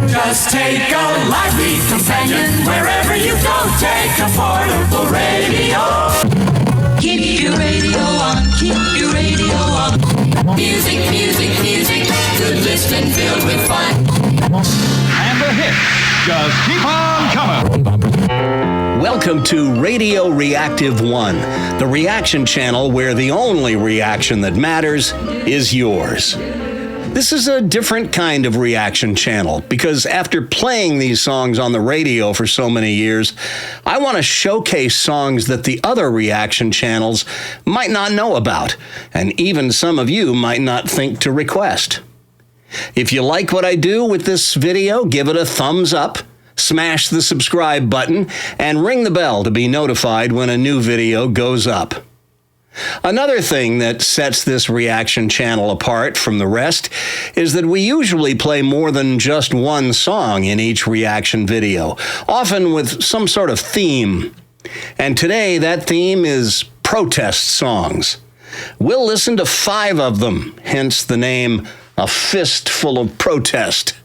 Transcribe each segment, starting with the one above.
Just take a lively companion wherever you go. Take a portable radio. Keep your radio on, keep your radio on. Music, music, music, good listening filled with fun. And the hits just keep on coming. Welcome to Radio Reactive 1, the reaction channel where the only reaction that matters is yours. This is a different kind of reaction channel because after playing these songs on the radio for so many years, I want to showcase songs that the other reaction channels might not know about, and even some of you might not think to request. If you like what I do with this video, give it a thumbs up, smash the subscribe button, and ring the bell to be notified when a new video goes up. Another thing that sets this reaction channel apart from the rest is that we usually play more than just one song in each reaction video, often with some sort of theme. And today that theme is protest songs. We'll listen to 5 of them, hence the name A Fistful of Protest.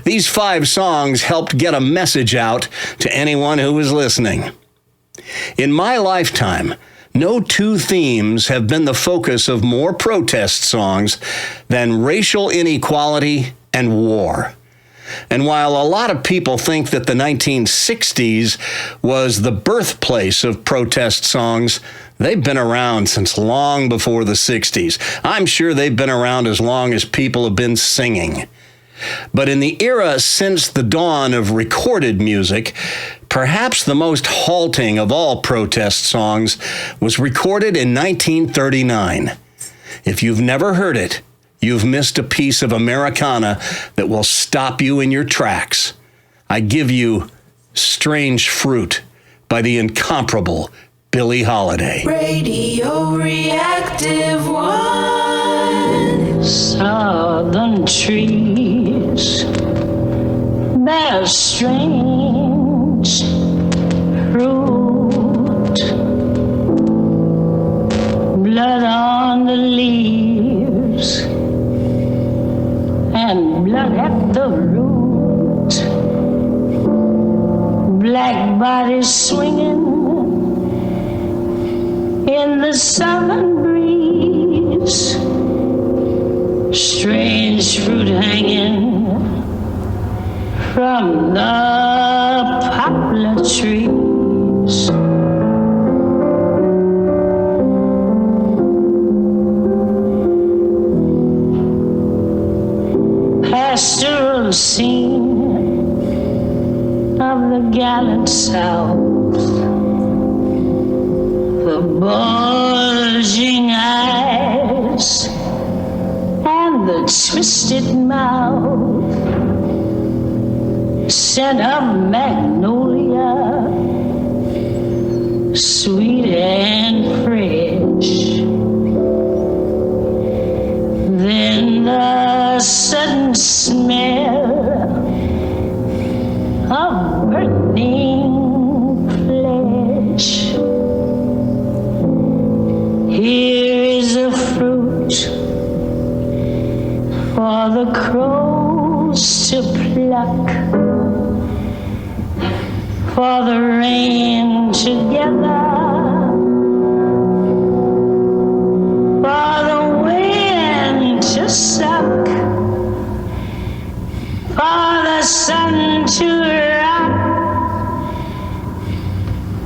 These 5 songs helped get a message out to anyone who was listening. In my lifetime, no 2 themes have been the focus of more protest songs than racial inequality and war. And while a lot of people think that the 1960s was the birthplace of protest songs, they've been around since long before the 60s. I'm sure they've been around as long as people have been singing. But in the era since the dawn of recorded music, perhaps the most halting of all protest songs was recorded in 1939. If you've never heard it, you've missed a piece of Americana that will stop you in your tracks. I give you Strange Fruit by the incomparable Billie Holiday. Radio Reactive 1. Southern trees bear strange fruit, blood on the leaves and blood at the root, black bodies swinging in the southern breeze, strange fruit hanging from the poplar trees. Pastoral scene of the gallant South, the bulging eyes and the twisted mouth, scent of magnolia, sweet and fresh. Then the sudden smell of burning flesh. Here is a fruit for the crows to pluck, for the rain to gather, for the wind to suck, for the sun to rock,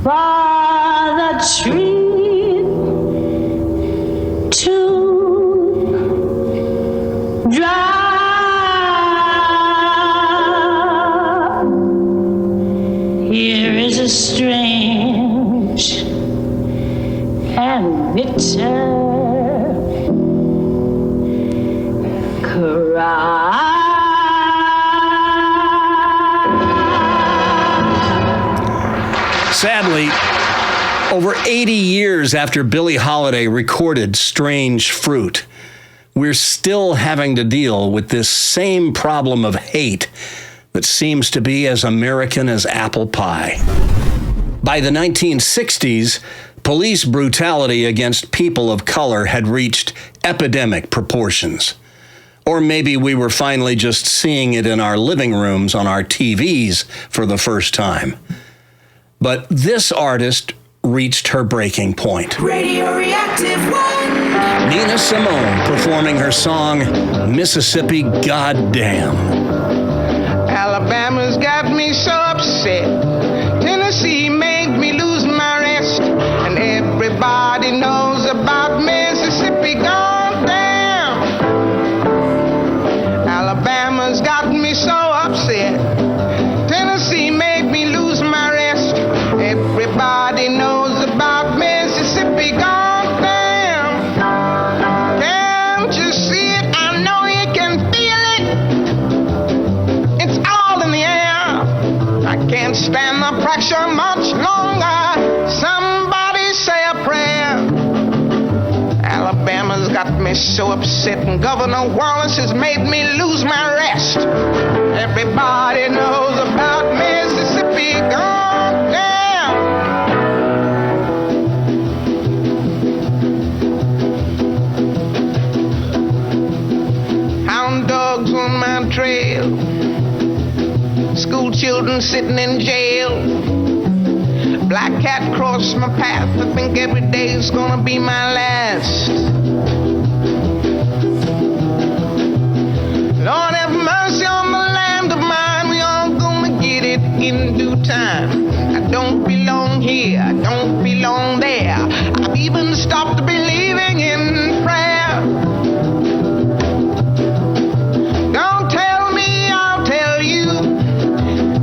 for the tree to drop. Here is a strange and bitter cry. Sadly, over 80 years after Billie Holiday recorded Strange Fruit, we're still having to deal with this same problem of hate that seems to be as American as apple pie. By the 1960s, police brutality against people of color had reached epidemic proportions. Or maybe we were finally just seeing it in our living rooms on our TVs for the first time. But this artist reached her breaking point. Radio Reactive 1. Nina Simone performing her song, Mississippi Goddamn. Alabama's got me so upset. Tennessee made me lose my rest. And everybody knows about Mississippi Goddamn. Alabama's got me so upset. Tennessee made me lose my rest. Everybody knows about Mississippi Goddamn. Can't you see it? I know you can feel it. It's all in the air. I can't stand the pressure much longer. Somebody say a prayer. Alabama's got me so upset, and Governor Wallace has made me lose my rest. Everybody knows about Mississippi Goddamn. Hound dogs on my trail. School children sitting in jail. Black cat crossed my path. I think every day's gonna be my last. Lord have mercy on the land of mine. We all gonna get it in due time. I don't belong here. I don't belong there. I've even stopped believing in prayer. Don't tell me, I'll tell you.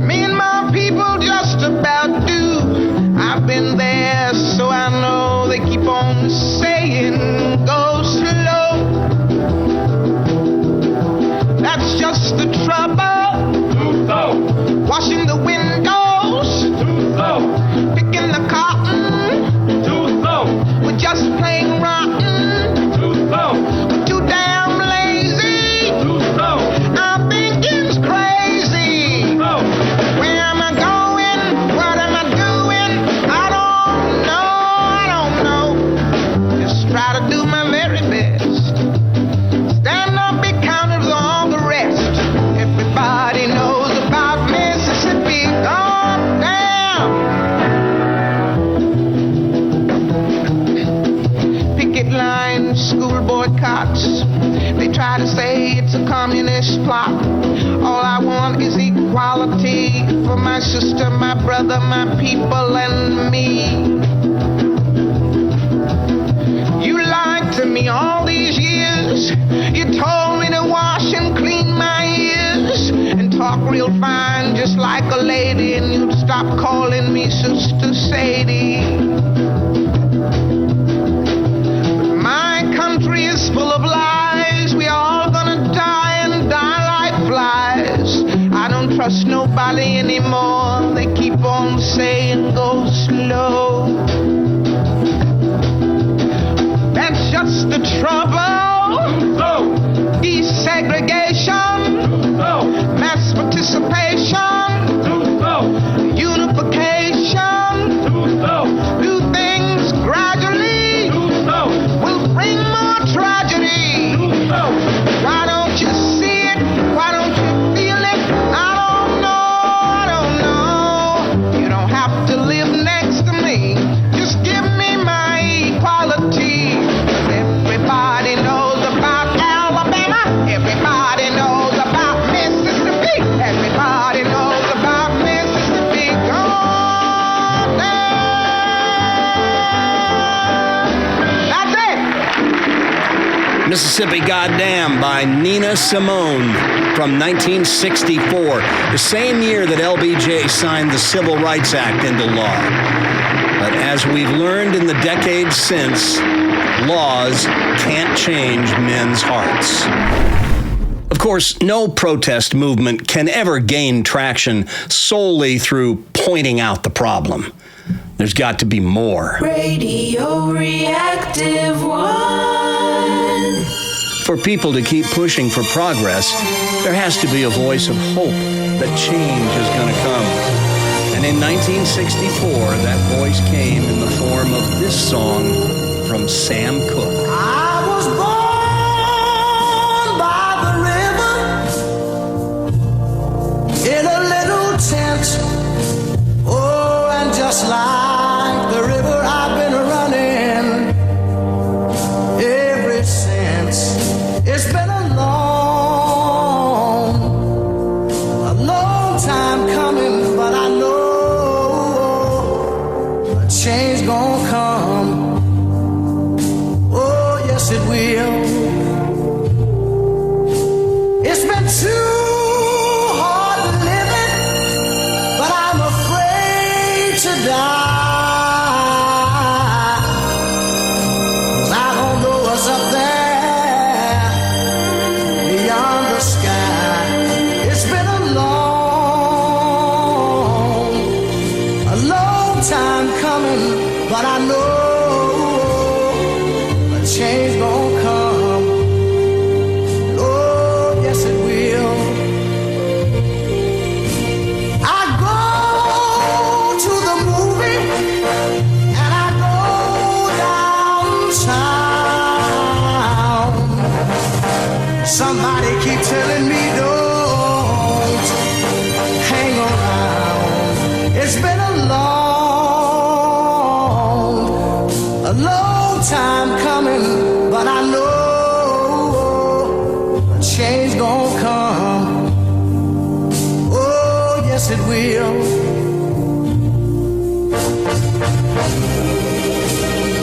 Me and my people just about do. I've been there, so I know they keep on saying, go slow. That's just the trouble. Too slow. Washing the windows, Too slow. picking the cotton. Too slow. We're just plain rotten. Too slow. We're too damn lazy. Too slow. Our thinking's crazy. Slow. Where am I going? What am I doing? I don't know. Just try to do my very best. Stand up, be counted with all the rest. Everybody knows about Mississippi Goddamn. Picket lines, school boycotts. They try to say it's a communist plot. All I want is equality for my sister, my brother, my people, and me. You lied to me all these years. You told me to wash and clean my ears and talk real fine just like a lady, and you'd stop calling me Sister Sadie. But my country is full of lies. We all gonna die and die like flies. I don't trust nobody anymore. They keep on saying go slow. That's just the trouble. Slow. Desegregation, Too slow. mass participation, Too slow. unification. Too slow. Do things gradually Too slow. will bring more tragedy. Too slow. Why don't you see it? Why don't you feel it? I don't know. You don't have to live next to me. Just give me my equality. Everybody knows about Alabama. Everybody knows about Mississippi. Everybody knows about Mississippi. That's it. Mississippi Goddamn by Nina Simone from 1964, the same year that LBJ signed the Civil Rights Act into law. But as we've learned in the decades since, laws can't change men's hearts. Of course, no protest movement can ever gain traction solely through pointing out the problem. There's got to be more. Radio Reactive 1. For people to keep pushing for progress, there has to be a voice of hope that change is going to come. And in 1964, that voice came in the form of this song from Sam Cooke. I was born by the sky. It's been a long time coming, but I know a change gonna come. Oh, yes it will. I go to the movie and I go downtown. Somebody keep telling me don't hang around. It's been a long time coming, but I know a change gonna come. Oh, yes it will.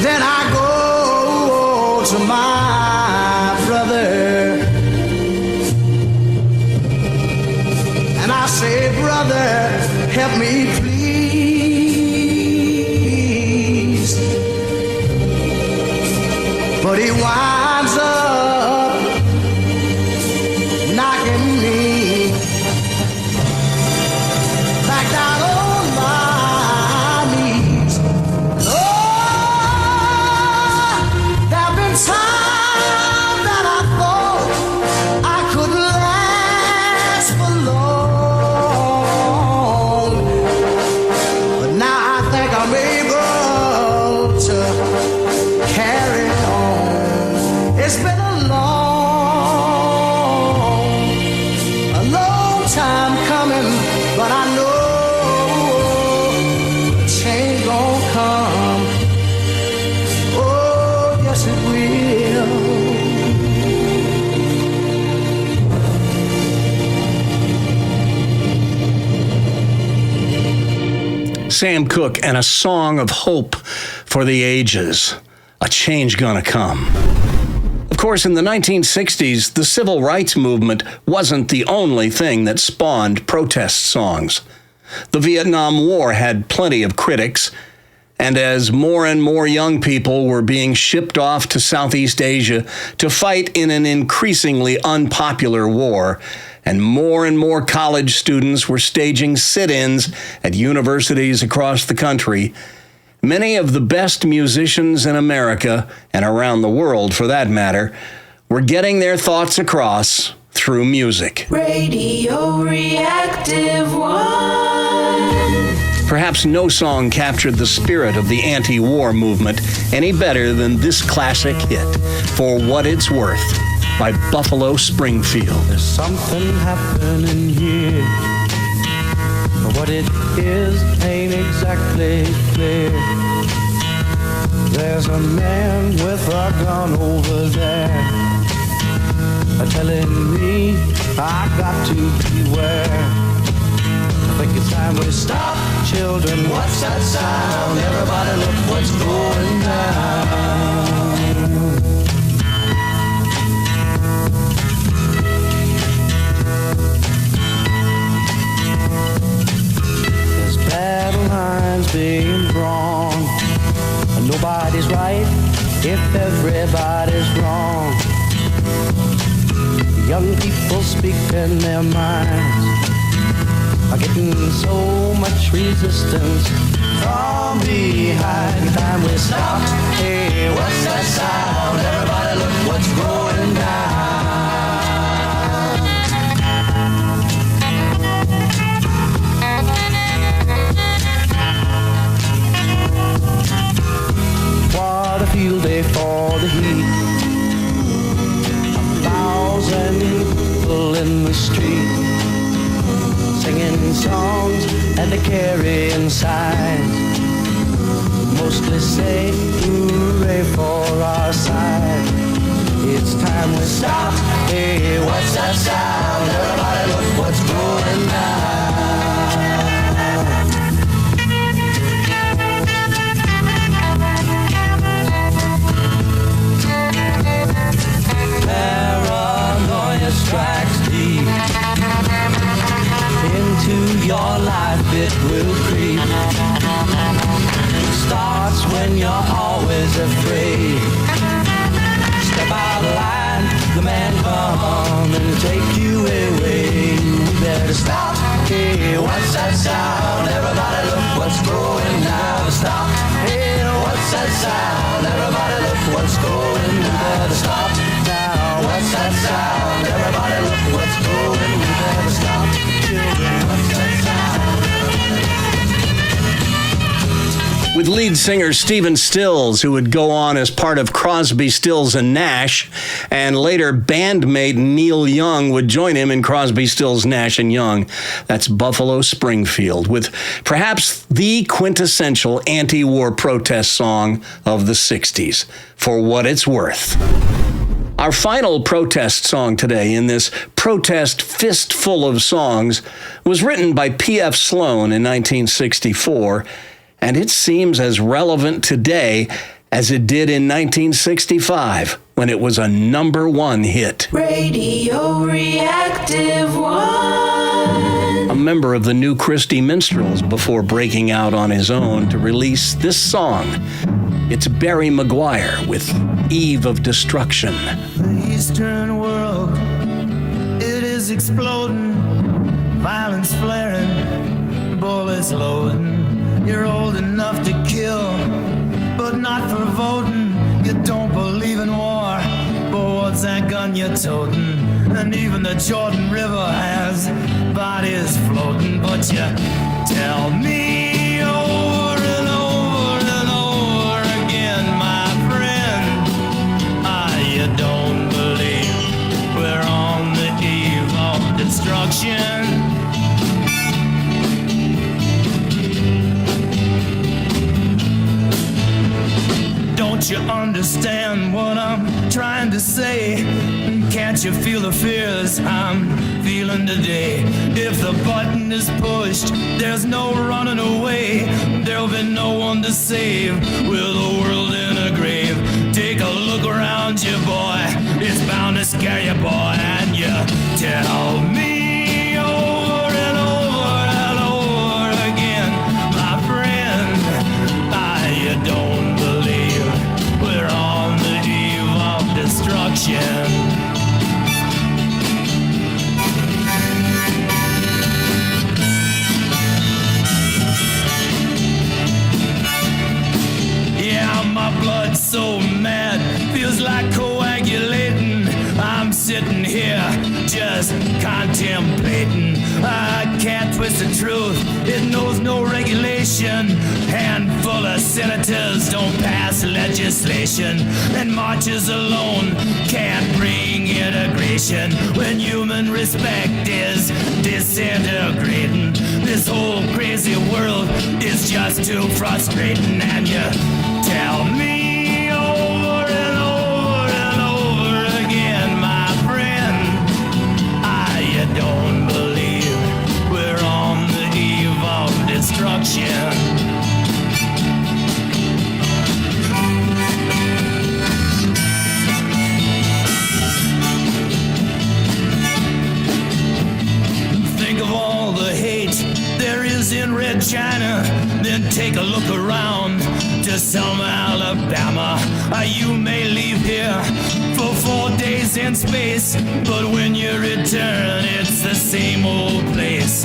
Then I go to my brother and I say, brother, help me please. But he winds up knocking me back down on my knees. Oh, there have been times that I thought I could last for long, but now I think I'm able to carry on. It's been a long time coming, but I know a change gonna come. Oh, yes it will. Sam Cooke and a song of hope for the ages. A change gonna come. Of course, in the 1960s, the civil rights movement wasn't the only thing that spawned protest songs. The Vietnam War had plenty of critics, and as more and more young people were being shipped off to Southeast Asia to fight in an increasingly unpopular war, and more college students were staging sit-ins at universities across the country, many of the best musicians in America, and around the world for that matter, were getting their thoughts across through music. Radio Reactive One. Perhaps no song captured the spirit of the anti-war movement any better than this classic hit, For What It's Worth, by Buffalo Springfield. There's something happening here, but what it is ain't exactly clear. There's a man with a gun over there, telling me I got to beware. I think it's time we stop, children. What's that sound? Everybody look what's going down. There's battle lines being drawn, and nobody's right if everybody's wrong. Young people speaking their minds are getting so much resistance from behind. Time we stop. Hey, what's that sound? Everybody look what's going down. What a field day for the heat. 1,000 people in the street, singing songs and they're carrying signs, mostly say hooray for our side. It's time we stop. Hey, what's that sound? Everybody look what's going down. Paranoia strikes deep into your life, it will creep. It starts when you're always afraid. Step out of line, the man come and take you that sound? Everybody look what's growing now. Stop. Hey, what's that sound? Everybody look what's growing now. Stop now. What's that sound? Everybody look what's growing now. Stop. Children, what's that sound? With lead singer Stephen Stills, who would go on as part of Crosby, Stills and Nash, and later bandmate Neil Young would join him in Crosby, Stills, Nash and Young. That's Buffalo Springfield, with perhaps the quintessential anti-war protest song of the 60s, For What It's Worth. Our final protest song today in this protest fistful of songs was written by P.F. Sloan in 1964, and it seems as relevant today as it did in 1965 when it was a #1 hit. Radio Reactive One. A member of the New Christie Minstrels before breaking out on his own to release this song. It's Barry McGuire with Eve of Destruction. The Eastern world, it is exploding, violence flaring, bullets loading. You're old enough to kill, but not for voting. You don't believe in war, but what's that gun you're toting? And even the Jordan River has bodies floating, but you tell me over and over and over again, my friend, you don't believe we're on the eve of destruction. Don't you understand what I'm trying to say? Can't you feel the fears I'm feeling today? If the button is pushed, there's no running away. There'll be no one to save with the world in a grave. Take a look around you, boy. It's bound to scare you, boy. And you tell me over and over and over again, my friend, you don't believe we're on the eve of destruction. Yeah, my blood's so mad, feels like coagulating. I'm sitting here just contemplating. I can't twist the truth, it knows no regulation. Handful of senators don't pass legislation, and marches alone can't bring integration. When human respect is disintegrating, this whole crazy world is just too frustrating. And you tell me over and over and over again, my friend, you don't believe we're on the eve of destruction. Think of all the hate there is in Red China, then take a look around to Selma, Alabama. You may leave here for 4 days in space, but when you return, it's the same old place.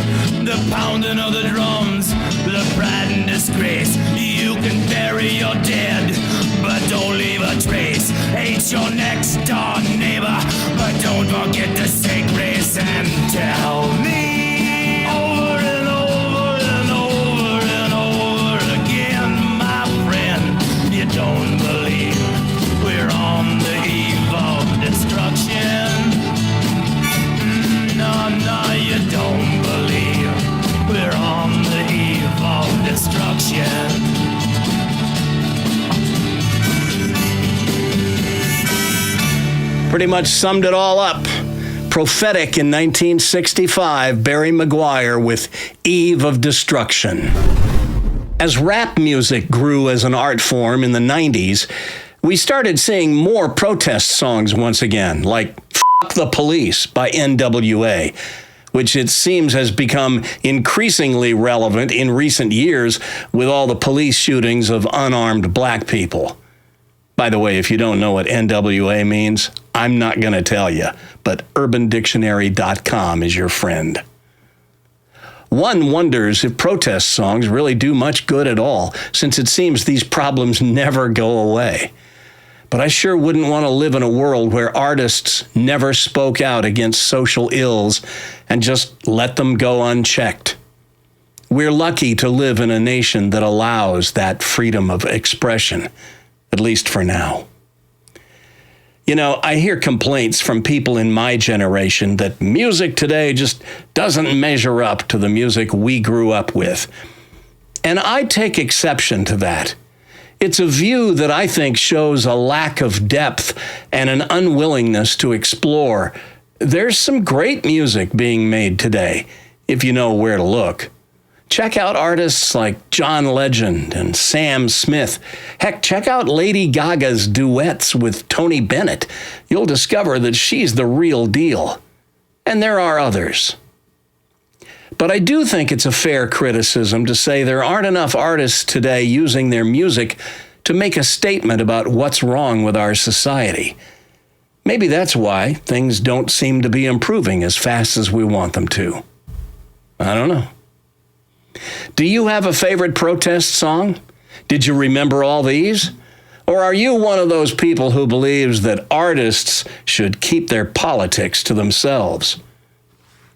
The pounding of the drums, the pride and disgrace. You can bury your dead, but don't leave a trace. Hate your next door neighbor, but don't forget to say grace. And tell me over and over and over and over again, my friend, you don't believe we're on the eve of destruction. No, you don't believe we're on the eve of destruction. Pretty much summed it all up. Prophetic in 1965, Barry McGuire with Eve of Destruction. As rap music grew as an art form in the 90s, we started seeing more protest songs once again, like F*** the Police by NWA, which it seems has become increasingly relevant in recent years with all the police shootings of unarmed black people. By the way, if you don't know what NWA means, I'm not going to tell you, but UrbanDictionary.com is your friend. One wonders if protest songs really do much good at all, since it seems these problems never go away. But I sure wouldn't want to live in a world where artists never spoke out against social ills and just let them go unchecked. We're lucky to live in a nation that allows that freedom of expression, at least for now. You know, I hear complaints from people in my generation that music today just doesn't measure up to the music we grew up with. And I take exception to that. It's a view that I think shows a lack of depth and an unwillingness to explore. There's some great music being made today, if you know where to look. Check out artists like John Legend and Sam Smith. Heck, check out Lady Gaga's duets with Tony Bennett. You'll discover that she's the real deal. And there are others. But I do think it's a fair criticism to say there aren't enough artists today using their music to make a statement about what's wrong with our society. Maybe that's why things don't seem to be improving as fast as we want them to. I don't know. Do you have a favorite protest song? Did you remember all these? Or are you one of those people who believes that artists should keep their politics to themselves?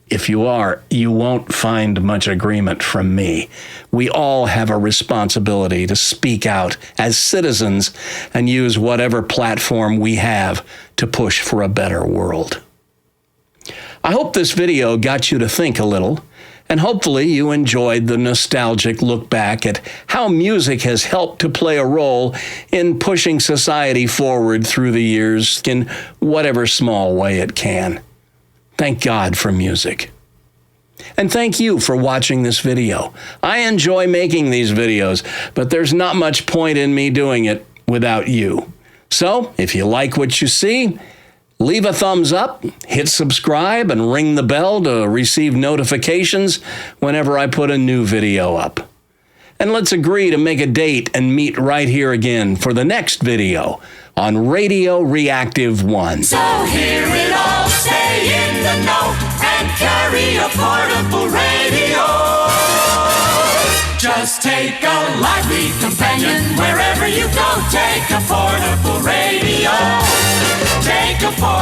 If you are, you won't find much agreement from me. We all have a responsibility to speak out as citizens and use whatever platform we have to push for a better world. I hope this video got you to think a little, and hopefully you enjoyed the nostalgic look back at how music has helped to play a role in pushing society forward through the years in whatever small way it can. Thank God for music. And thank you for watching this video. I enjoy making these videos, but there's not much point in me doing it without you. So, if you like what you see, leave a thumbs up, hit subscribe, and ring the bell to receive notifications whenever I put a new video up. And let's agree to make a date and meet right here again for the next video on Radio Reactive 1. So hear it all, stay in the know, and carry a portable radio. Just take a lively companion wherever you go. Take a portable radio. Take a portable